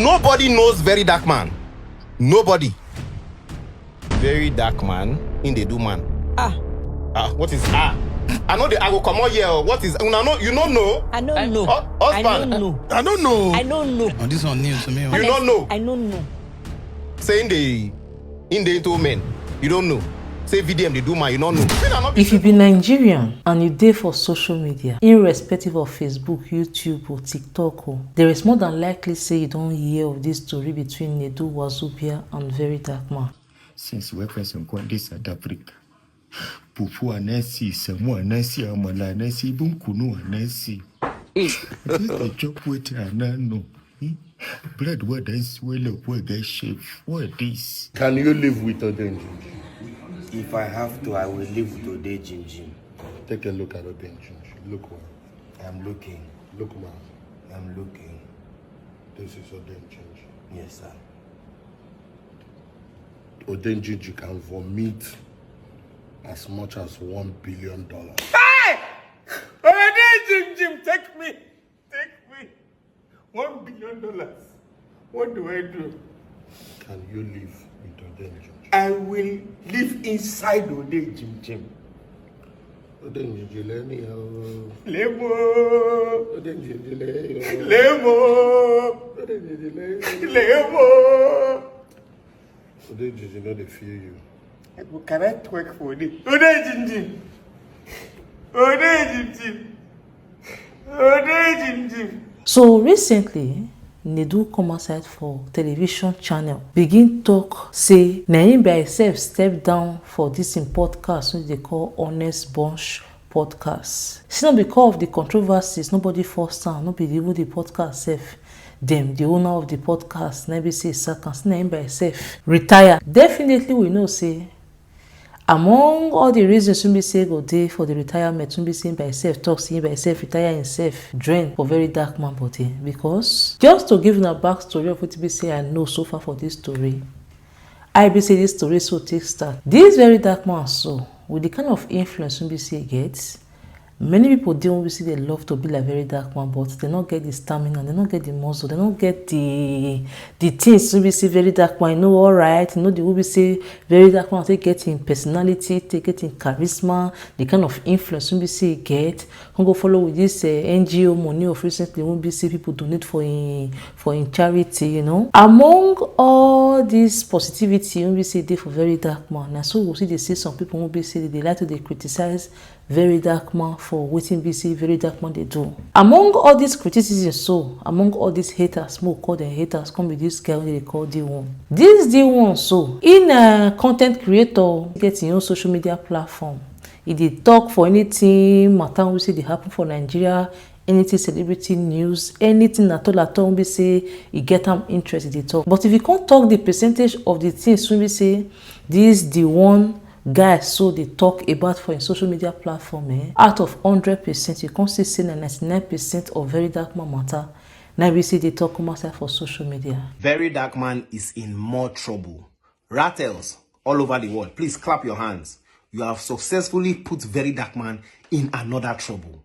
Nobody knows Very Dark Man. Nobody. Very Dark Man in the do man. What is I know I will come out here. What is you don't know? I don't know. Husband. I don't know. I don't know. I don't know. Oh, this one new to me. You don't know. I don't know. Say in the into men. You don't know. Say VDM they do man. You don't know. If you be Nigerian and you dey for social media, irrespective of Facebook, YouTube or TikTok, there is more than likely say you don't hear of this story between Nedu, Wazobia and Very Dark Man. Since we first in this South Africa, Pupu anesi, Samu anesi, Amala anesi, Bunkunu anesi. The job with Anano. Blood what is well of where they shave. What is? Can you live with Odenji? If I have to, I will live with Ode Jim. Take a look at Odenji. Look one. I'm looking. Look man. I'm looking. This is Odenji. Yes, sir. Odenji can vomit as much as $1 billion. Hey! Ode Jim, take me. $1 billion. What do I do? Can you live with Odenji? I will live inside Ode Jim. Odenji anyhow. Lemo. Odenji Lemo. Lemo. Odenji know they fear you. Can I twerk for Ode? Ode Jim. Ode Jim. Ode Jim. So recently, Nedu come outside for television channel, begin talk, say, na him by himself step down for this in podcast, which they call Honest Bunch podcast. See, not because of the controversies, nobody forced down, nobody even the podcast self. Them, the owner of the podcast, maybe say, second, na him by himself retire. Definitely, we know, say, among all the reasons we say go day for the retirement, we be saying by himself, talk saying by himself, retire himself, drain for Very Dark Man body. Because just to give you a backstory of what we say I know so far for this story, I be say this story so take start. This Very Dark Man so with the kind of influence we say gets, many people don't see they love to be like Very Dark Man, but they don't get the stamina, they don't get the muscle, they don't get the things we say Very Dark Man. You know, all right, you know the we say Very Dark Man. They get in personality, they get in charisma, the kind of influence we say get. Who go follow with this NGO money of recently when we see people donate for in charity, you know. Among all this positivity when we say they for Very Dark Man, and so we see they say some people when we say they like to they criticize Very Dark Man for waiting we see Very Dark Man they do. Among all these criticisms, so among all these haters, more call them haters, come with this guy they call D1. This D1 so in a content creator get your own social media platform. If they talk for anything matter we say they happen for Nigeria, anything celebrity news, anything at all we say you get them interested they talk. But if you can't talk the percentage of the things when we say this D1 guys so they talk about for a social media platform, out of 100%, you can't say 99% of Very Dark Man matter. Now we see they talk outside for social media. Very Dark Man is in more trouble. Rattles all over the world. Please clap your hands. You have successfully put Very Dark Man in another trouble.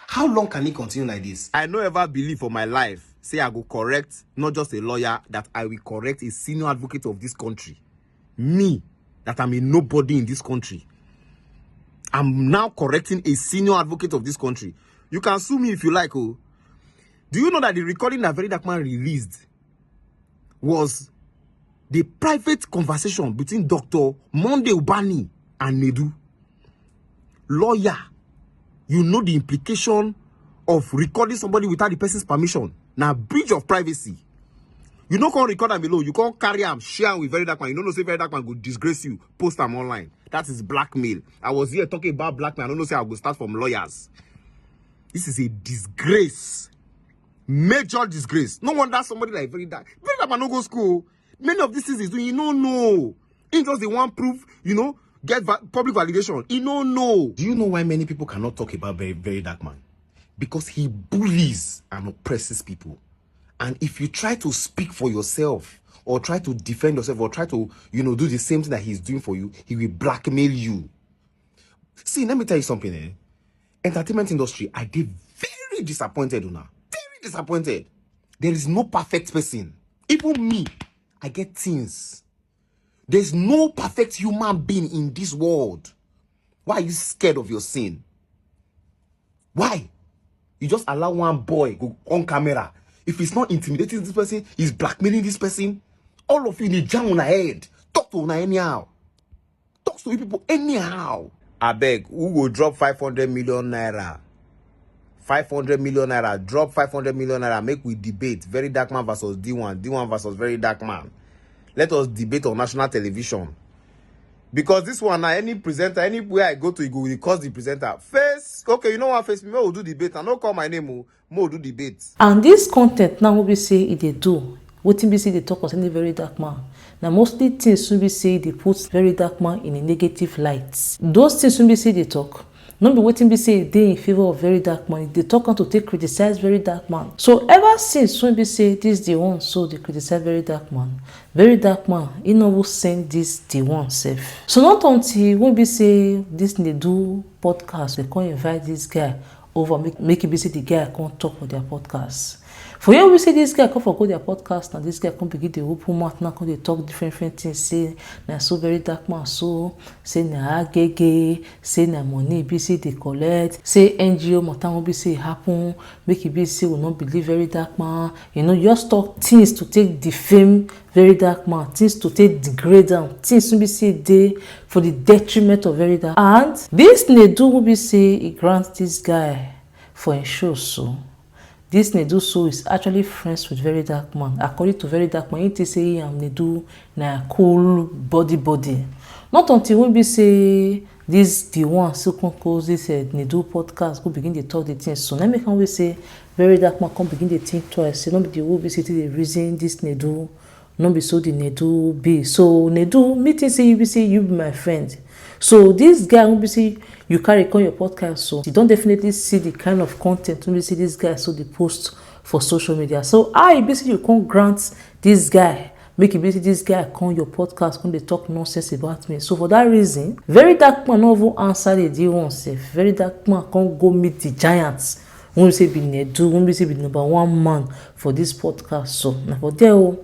How long can he continue like this? I no ever believe for my life, say I go correct, not just a lawyer, that I will correct a senior advocate of this country. Me, that I'm a nobody in this country. I'm now correcting a senior advocate of this country. You can sue me if you like. Oh, do you know that the recording that Very Dark Man released was the private conversation between Dr. Monday Ubani and Nedu? Lawyer, you know the implication of recording somebody without the person's permission. Now, breach of privacy. You don't can't record them below. You can't carry them, share them with Very Dark Man. You don't know say Very Dark Man will disgrace you, post them online. That is blackmail. I was here talking about blackmail. I don't know say I will start from lawyers. This is a disgrace. Major disgrace. No wonder somebody like Very Dark Man no go school. Many of these things is doing, you don't know. It's just the one proof, you know, get public validation. You don't know. Do you know why many people cannot talk about Very Dark Man? Because he bullies and oppresses people. And if you try to speak for yourself or try to defend yourself or try to, you know, do the same thing that he's doing for you, he will blackmail you. See, let me tell you something. Entertainment industry, I did very disappointed, Una. Very disappointed. There is no perfect person. Even me, I get things. There's no perfect human being in this world. Why are you scared of your sin? Why? You just allow one boy go on camera. If he's not intimidating this person, he's blackmailing this person. All of you need jam on head. Talk to una anyhow. Talk to you people anyhow. I beg, who will drop 500 million naira? 500 million naira. Drop 500 million naira. Make we debate. Very Dark Man versus D1. D1 versus Very Dark Man. Let us debate on national television. Because this one, any presenter, anywhere I go to, it will cause the presenter. Face, okay, you know what, face me, will do debate. And don't call my name, more do debate. And this content now we say they do. What we say they talk concerning Very Dark Man. Now mostly things we say they put Very Dark Man in a negative light. Those things we say they talk. Not be waiting be say they in favor of Very Dark Man. They talk on to take criticize Very Dark Man. So ever since when we say this the one, so they criticize Very Dark Man. Very Dark Man, he never send this the one self. So not until when we say this nedu podcast, they can invite this guy over, make it be say the guy can't talk for their podcast. For you, we say this guy come for go their podcast, and this guy come begin the open mouth now, come they talk different things. Say na so Very Dark Man, so say na agege, say na money be say they collect, say NGO matter will be say happen, make it be say will not believe Very Dark Man. You know, just talk things to take defame Very Dark Man, things to take degrade them, things to be say they for the detriment of Very Dark. And this nedu will be say he grants this guy for a show so. This nedu so is actually friends with Very Dark Man. According to Very Dark Man, he say I'm nedu na cool body. Not until when we say this the one so cause this nedu podcast go begin to talk the things. So now me can we say Very Dark Man come begin to think twice. Say no be the will be say the reason this nedu, no be so the nedu be. So nedu meeting say you be say you be my friend. So this guy will be say you carry on your podcast, so you don't definitely see the kind of content when you see this guy so they post for social media. So I basically you can't grant this guy, make it basically this guy come your podcast when they talk nonsense about me. So for that reason, Very Dark Man never answer the deal oneself. Very Dark Man can't go meet the giants. When we say be nedu, when we say be number one man for this podcast. So now for there.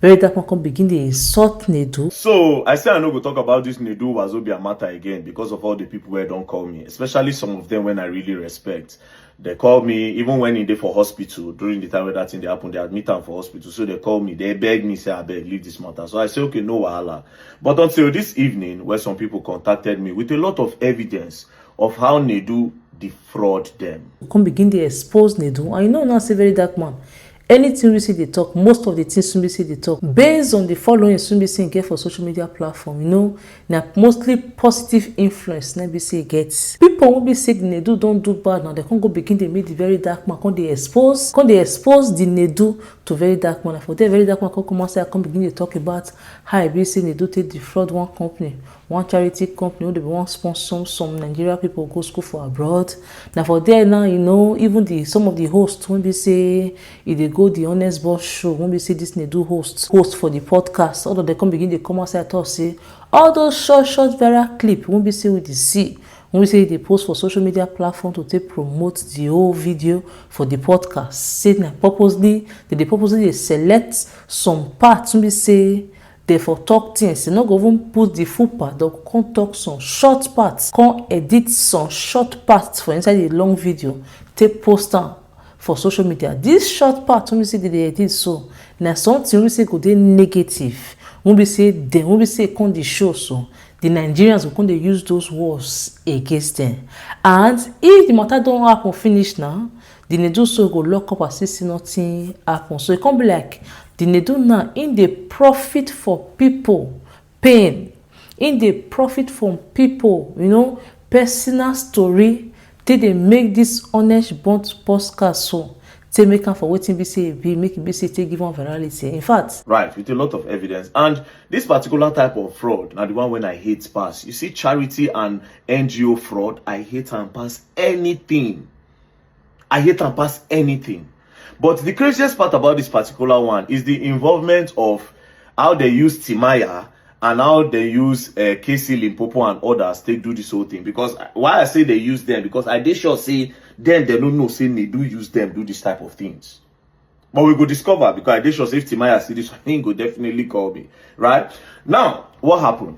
Very Dark Man come begin the insult nedu. So I say I no go talk about this nedu wazobia matter again because of all the people who don't call me, especially some of them when I really respect. They call me even when they for hospital during the time where that thing they happen, they admit them for hospital. So they call me, they beg me, say I beg leave this matter. So I say okay, no wahala. But until this evening, where some people contacted me with a lot of evidence of how nedu defraud them. Come begin to expose nedu. And you know now say Very Dark Man. Anything we see they talk, most of the things we see they talk, based on the following we see get for social media platform, you know, now mostly positive influence we see gets. People will be say the nedu don't do bad now, they can't go begin to meet the Very Dark Man, can't they expose the nedu to Very Dark Man. And for that Very Dark Man come and say, I come begin to talk about how I be say nedu take defraud one company, one charity company, who they want sponsor some Nigeria people go school for abroad. Now for there now, you know, even some of the hosts when we say if they go the Honest Boss show, when we see this nedu host for the podcast, although they come begin to come outside and talk say all those short viral clip when we say with the see, when we say they post for social media platform to take promote the whole video for the podcast, say na purposely they select some parts when we say they for talk things, they not go even put the full part, they come talk some short parts, come edit some short parts for inside the long video, take post am for social media. This short part when we say they edit so, now something we say go dey negative. When we say come the show so, the Nigerians will come they use those words against them. And if the matter don't happen finish now, the nedu so go lock up and see nothing happen. So it can't be like the nedu now in the profit for people pain, in the profit from people, you know, personal story. They make this honest bond podcast so they make am for waiting be say be make it be say take give one virality. In fact, right, with a lot of evidence. And this particular type of fraud, now the one when I hate pass. You see, charity and NGO fraud, I hate and pass anything. I hate and pass anything. But the craziest part about this particular one is the involvement of how they use Timaya and how they use KC Limpopo and others to do this whole thing. Because why I say they use them, because I did sure say them they don't know say they do use them do this type of things. But we go discover, because I did sure if Timaya see this, he go definitely call me. Right? Now, what happened?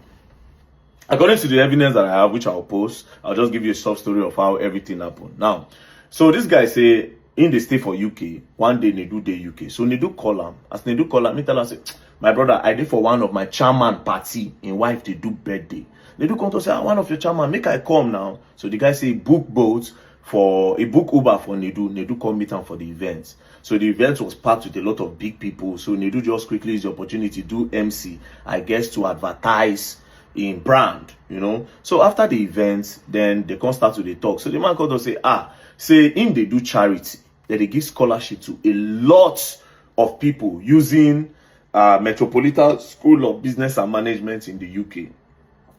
According to the evidence that I have, which I'll post, I'll just give you a soft story of how everything happened. Now, so this guy say, in the stay for UK, one day Nedu day UK. So Nedu call him. As Nedu call him, he tell him, say, my brother, I did for one of my chairman party in wife they do birthday. Nedu come to say, one of your chairman, make I come now. So the guy say, book boat for a book Uber for Nedu. Nedu come meet him for the event. So the event was packed with a lot of big people. So Nedu just quickly used the opportunity to do MC, I guess, to advertise in brand, you know. So after the event, then they come start to the talk. So the man come to say, say in they do charity, that they give scholarship to a lot of people using Metropolitan School of Business and Management in the UK.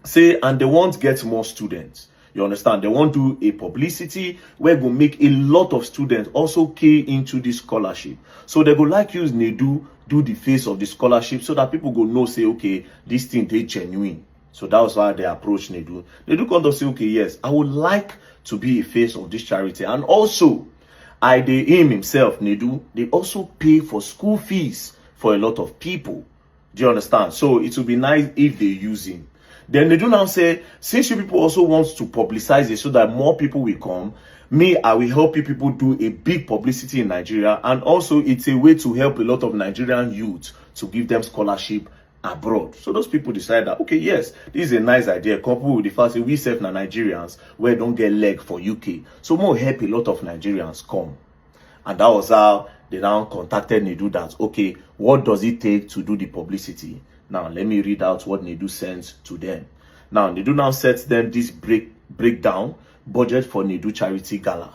Say, and they want to get more students. You understand? They want to do a publicity where go make a lot of students also key into this scholarship. So they go like use Nedu do the face of the scholarship so that people go know, say, okay, this thing they genuine. So that was why they approached Nedu. Nedu come to say, okay, yes, I would like to be a face of this charity. And also, him himself, Nedu, they also pay for school fees for a lot of people. Do you understand? So it would be nice if they use him. Then Nedu now say, since you people also want to publicize it so that more people will come, I will help you people do a big publicity in Nigeria. And also, it's a way to help a lot of Nigerian youth to give them scholarship abroad. So those people decide that, okay, yes, this is a nice idea, coupled with the fact that we serve Nigerians where don't get leg for UK. So more help a lot of Nigerians come. And that was how they now contacted Nedu that, okay, what does it take to do the publicity? Now, let me read out what Nedu sends to them. Now, Nedu now sets them this breakdown, budget for Nedu Charity Gala.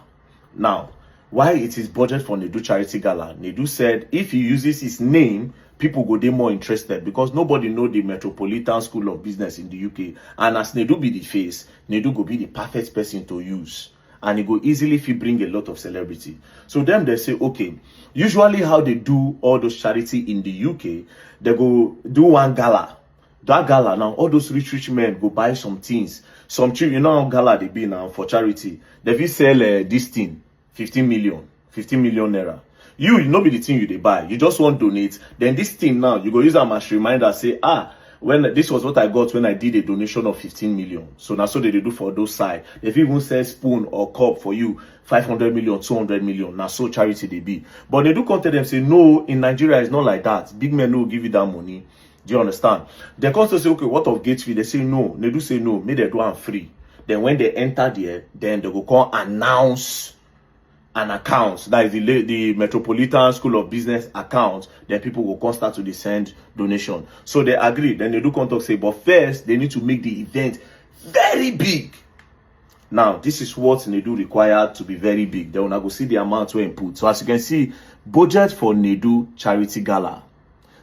Now, why it is budget for Nedu Charity Gala? Nedu said if he uses his name, people go dey more interested because nobody know the Metropolitan School of Business in the UK. And as Nedu be the face, Nedu go be the perfect person to use. And he go easily bring a lot of celebrity. So then they say, okay, usually how they do all those charity in the UK, they go do one gala. That gala now, all those rich men go buy some things. Some cheap, you know how gala they be now for charity. They will sell this thing, 15 million naira. You know be the thing you they buy. You just want to donate. Then this thing now, you go use them as reminder, say, when this was what I got when I did a donation of 15 million. So now so they do for those side. If even say spoon or cup for you, 500 million, 200 million. Now so charity they be. But they do contact them say, no, in Nigeria it's not like that. Big men no give you that money. Do you understand? They come to say, okay, what of gate fee? They say no. They do say no. May they do it free. Then when they enter there, then they go come announce an account, that is the Metropolitan School of Business account, then people will come start to send donation. So they agree. Then they do contact say, but first they need to make the event very big. Now, this is what Nedu required to be very big. Then we'll go see the amount we input. So as you can see, budget for Nedu Charity Gala.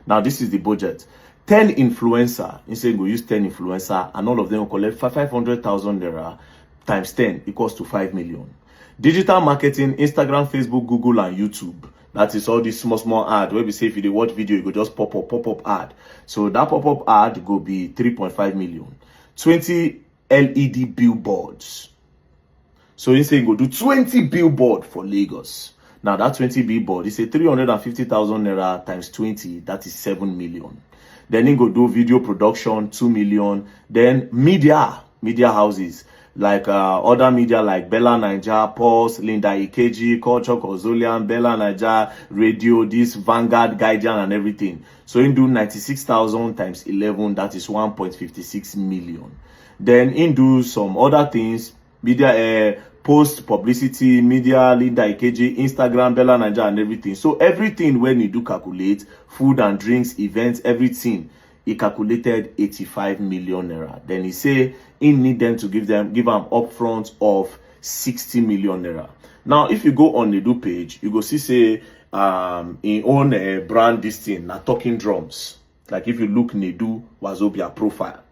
Now, this is the budget. 10 influencer. Instead, we use 10 influencer, and all of them will collect 500,000 naira times 10 equals to 5 million. Digital marketing, Instagram, Facebook, Google, and YouTube. That is all this small ad where we say if you watch video, you go just pop up ad. So that pop-up ad go be 3.5 million. 20 LED billboards. So you say you go do 20 billboard for Lagos. Now that 20 billboard is a 350,000 naira times 20, that is 7 million. Then you go do video production, 2 million. Then media houses. Like other media like Bella Naija, Pulse, Linda Ikeji, Culture Kozolian, Bella Naija, Radio, this Vanguard, Guardian, and everything. So you do 96,000 times 11, that is 1.56 million. Then in do some other things, media, post publicity, media, Linda Ikeji, Instagram, Bella Naija, and everything. So everything when you do calculate, food and drinks, events, everything, he calculated 85 million naira. Then he say he need them to give them upfront of 60 million naira. Now, if you go on the Nedu page, you go see say in own brand this thing, na talking drums. Like if you look Nedu wazobia profile,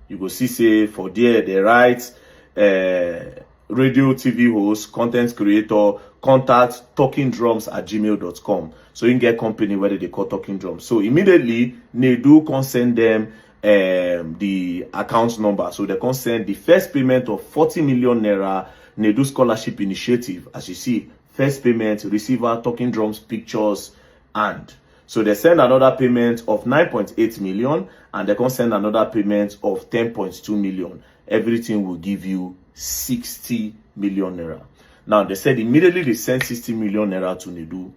you go see say for there they write radio, TV host, content creator, contact talkingdrums@gmail.com. So you can get company where they call Talking Drums. So immediately Nedu can send them the account number. So they can send the first payment of 40 million naira Nedu Scholarship Initiative. As you see, first payment, receiver, Talking Drums, pictures, And so they send another payment of 9.8 million and they can send another payment of 10.2 million. Everything will give you 60 million naira. Now they said immediately they send 60 million naira to Nedu.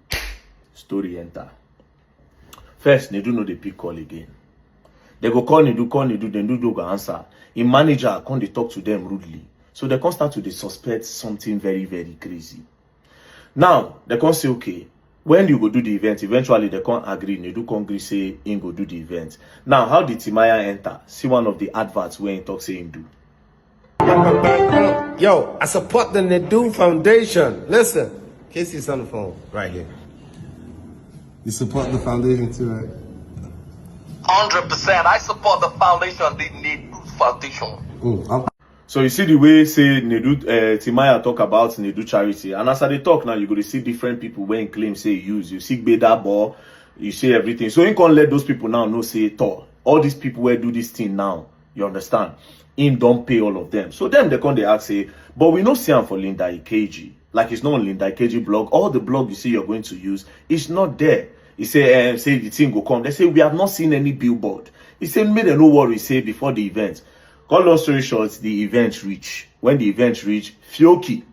Story enter. First, Nedu no dey pick call again. They go call Nedu, then Nedu go answer. In manager come they talk to them rudely. So they can start to suspect something very, very crazy. Now, they can say, okay, when you go do the event, eventually they can't agree. Nedu can't agree, say, him go do the event. Now, how did Timaya enter? See one of the adverts where he talk, say, him do. Yo, I support the Nedu Foundation. Listen, Casey's on the phone right here. You support the foundation too, right? 100%. I support the foundation, the nedu foundation. So you see the way say Nedu Timaya talk about Nedu charity, and as they talk now, you go to see different people when claim say use. You see Beda Ball, you see everything. So you can't let those people now know say all these people where do this thing now. You understand? Him don't pay all of them. So them they come they ask say, but we no see him for Linda Ikeji. Like it's not on Linda Ikeji blog. All the blog you see you're going to use, it's not there. He say the thing go come. They say we have not seen any billboard. He said make them no worry. Say before the event. Cut long story short, the event reach. When the event reach, Fioki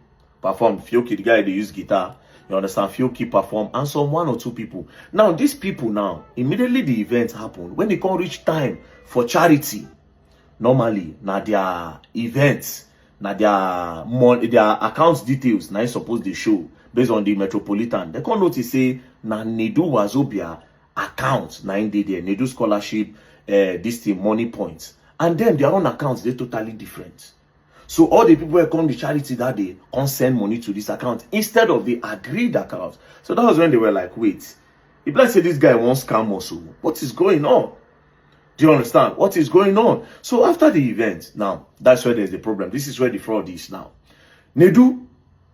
performed. Fioki, the guy they use guitar. You understand? Fioki perform and some 1 or 2 people. Now these people now immediately the event happen. When they come reach time for charity, normally now their events, now their account details now supposed they show based on the Metropolitan. They can't notice say na nedu wazobia account na in there nedu scholarship this thing money points, and then their own accounts they're totally different. So all the people who come to charity that day can't send money to this account instead of the agreed account. So that was when they were like, wait, if let's say this guy wants scam also, what is going on? Do you understand what is going on? So after the event, now that's where there's the problem. This is where the fraud is now. Nedu,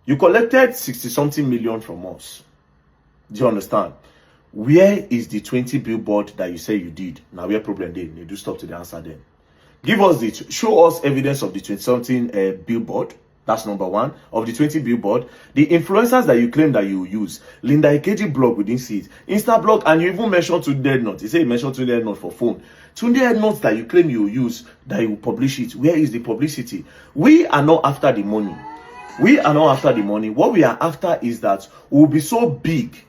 you collected 60-something million from us. Do you understand? Where is the 20 billboard that you say you did? Now where problem they do stop to the answer then. Give us show us evidence of the 20-something billboard. That's number 1. Of the 20 billboard, the influencers that you claim that you use, Linda Ikeji blog, we didn't see it. Insta blog, and you even mentioned Tunde Headnote. You say you mentioned Tunde Headnote for phone. Tunde Headnote that you claim you use, that you publish it. Where is the publicity? We are not after the money. We are not after the money. What we are after is that we will be so big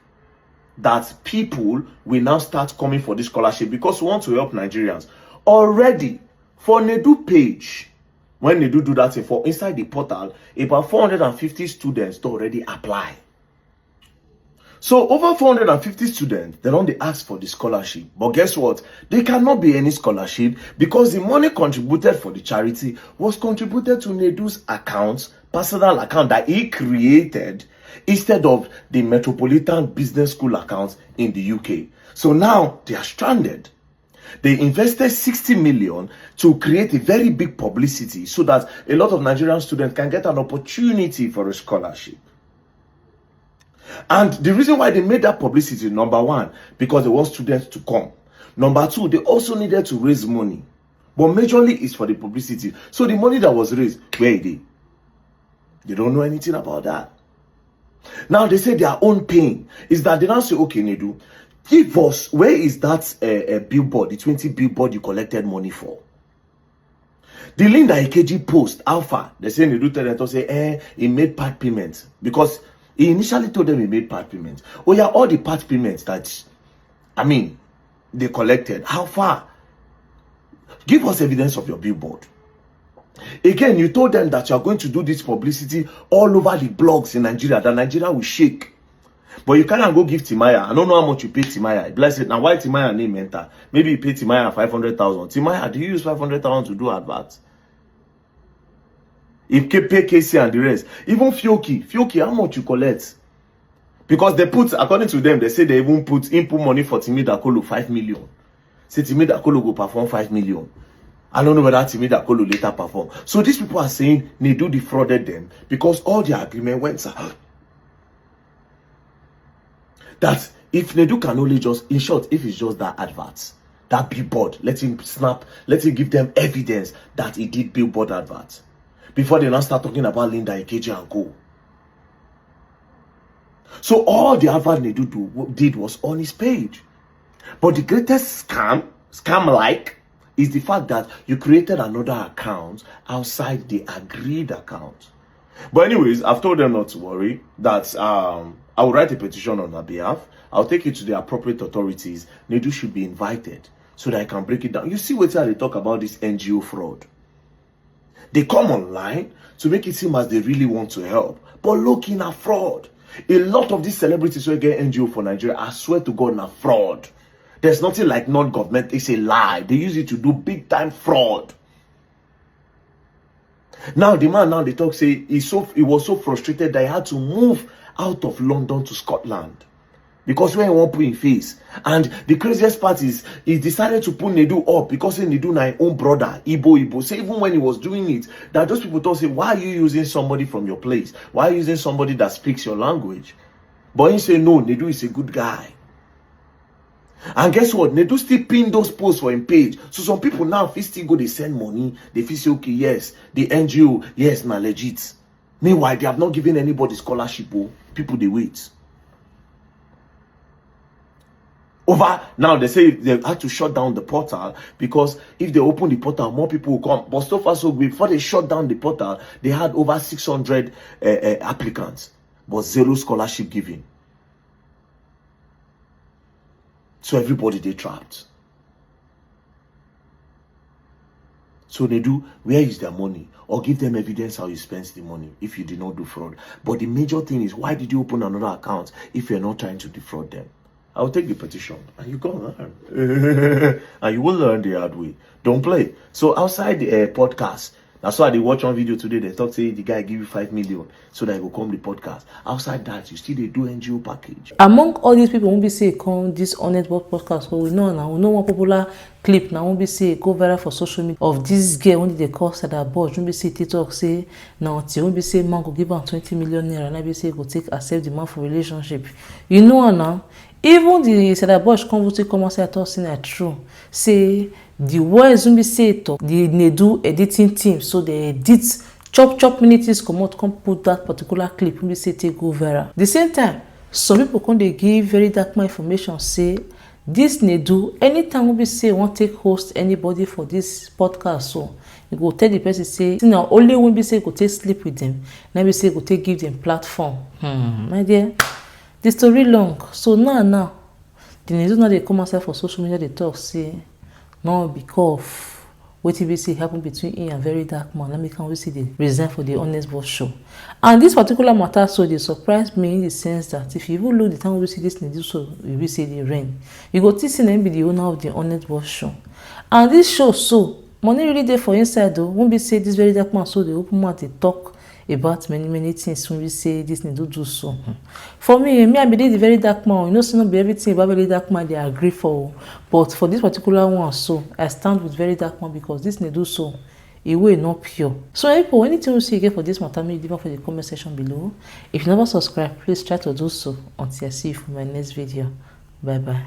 that people will now start coming for this scholarship because we want to help Nigerians. Already, for Nedu page, when Nedu do that thing for inside the portal, about 450 students to already apply. So over 450 students, they don't ask for the scholarship. But guess what? There cannot be any scholarship because the money contributed for the charity was contributed to Nedu's account, personal account that he created instead of the Metropolitan Business School account in the UK. So now they are stranded. They invested 60 million to create a very big publicity so that a lot of Nigerian students can get an opportunity for a scholarship. And the reason why they made that publicity, number 1, because they want students to come. Number 2, they also needed to raise money. But majorly it's for the publicity. So the money that was raised, where is it? They don't know anything about that. Now they say their own pain is that they now say, okay, Nedu, give us, where is that billboard, the 20 billboard you collected money for? The Linda Ikeji post, Alpha, they say Nedu tell them to say, he made part payments. Because he initially told them he made part payments. Oh yeah, all the part payments that, they collected. How far? Give us evidence of your billboard. Again, you told them that you are going to do this publicity all over the blogs in Nigeria, that Nigeria will shake. But you cannot go give Timaya. I don't know how much you pay Timaya. Bless it. Now, why Timaya name enter? Maybe you pay Timaya 500,000. Timaya, do you use 500,000 to do adverts? If you pay Casey and the rest, even Fioki, how much you collect? Because they put, according to them, they say they even put input money for Timi Dakolo 5 million. Say Timi Dakolo go perform 5 million. I don't know whether Timi Dakolo later perform. So these people are saying Nedu defrauded them because all their agreement went out. That if Nedu can only just, in short, if it's just that adverts, that billboard, let him snap, let him give them evidence that he did billboard adverts. Before they now start talking about Linda Ikeji and co. So all the advert Nedu did was on his page. But the greatest scam-like, is the fact that you created another account outside the agreed account. But anyways, I've told them not to worry, that I will write a petition on their behalf. I'll take it to the appropriate authorities. Nedu should be invited so that I can break it down. You see what they talk about this NGO fraud. They come online to make it seem as they really want to help. But look, in a fraud. A lot of these celebrities who get NGO for Nigeria, I swear to God, na fraud. There's nothing like non-government. It's a lie. They use it to do big-time fraud. Now, the man they talk say he was so frustrated that he had to move out of London to Scotland. Because when he won't put in face. And the craziest part is he decided to put Nedu up because Nedu na his own brother, Igbo. So even when he was doing it, that those people thought, say, why are you using somebody from your place? Why are you using somebody that speaks your language? But he said, no, Nedu is a good guy. And guess what? Nedu still pin those posts for him page. So some people now, if still go, they send money. They feel say, okay, yes, the NGO, yes, na legit. Meanwhile, they have not given anybody scholarship. Oh, people, they wait. Over now, they say they had to shut down the portal because if they open the portal, more people will come. But so far, so good. Before they shut down the portal, they had over 600 applicants, but zero scholarship given. So everybody they trapped. So they do, where is their money? Or give them evidence how you spend the money if you did not do fraud. But the major thing is, why did you open another account if you're not trying to defraud them? I'll take the petition and you go learn. And you will learn the hard way. Don't play. So outside the podcast, that's why they watch one video today. They talk, say the guy give you 5 million so that he will come the podcast. Outside that, you still they do NGO package. Among all these people, won't be say come this honest work podcast. So we know now, we know one popular clip now. Won't be say go viral for social media of this girl. Only they call that boss. Won't be say TikTok say now. Won't be say man go give her 20 million naira. And I be say go take accept the man for relationship. You know now. Even the Sada Bosch come and say that true. Say the words will be said to the Nedu editing team, so they edit chop minutes come out, come put that particular clip will be say take go viral. The same time, some people come they give very dark information say this Nedu anytime will be say won't take host anybody for this podcast, so you go tell the person say now only when be say go take sleep with them, now be say go take give them platform. My dear. The story long. So now, the Nedu now they come outside for social media, they talk, say, no, because what we see happen between him and very dark man. Let me can we see the reason for the honest boss show. And this particular matter, so they surprised me in the sense that if you even look the time we see this Nedu, so we will see the rain. You go to see them be the owner of the honest boss show. And this show, so money really there for inside though. Won't be say this very dark man, so they open mouth, they talk about many things when we say this need to do so. For me, I believe the very dark man, you know, so not be everything about very dark man they agree for. But for this particular one, so I stand with very dark man because this need do so. It will not pure. So people, anything you see again for this matter, leave for the comment section below. If you never subscribe, please try to do so until I see you for my next video. Bye bye.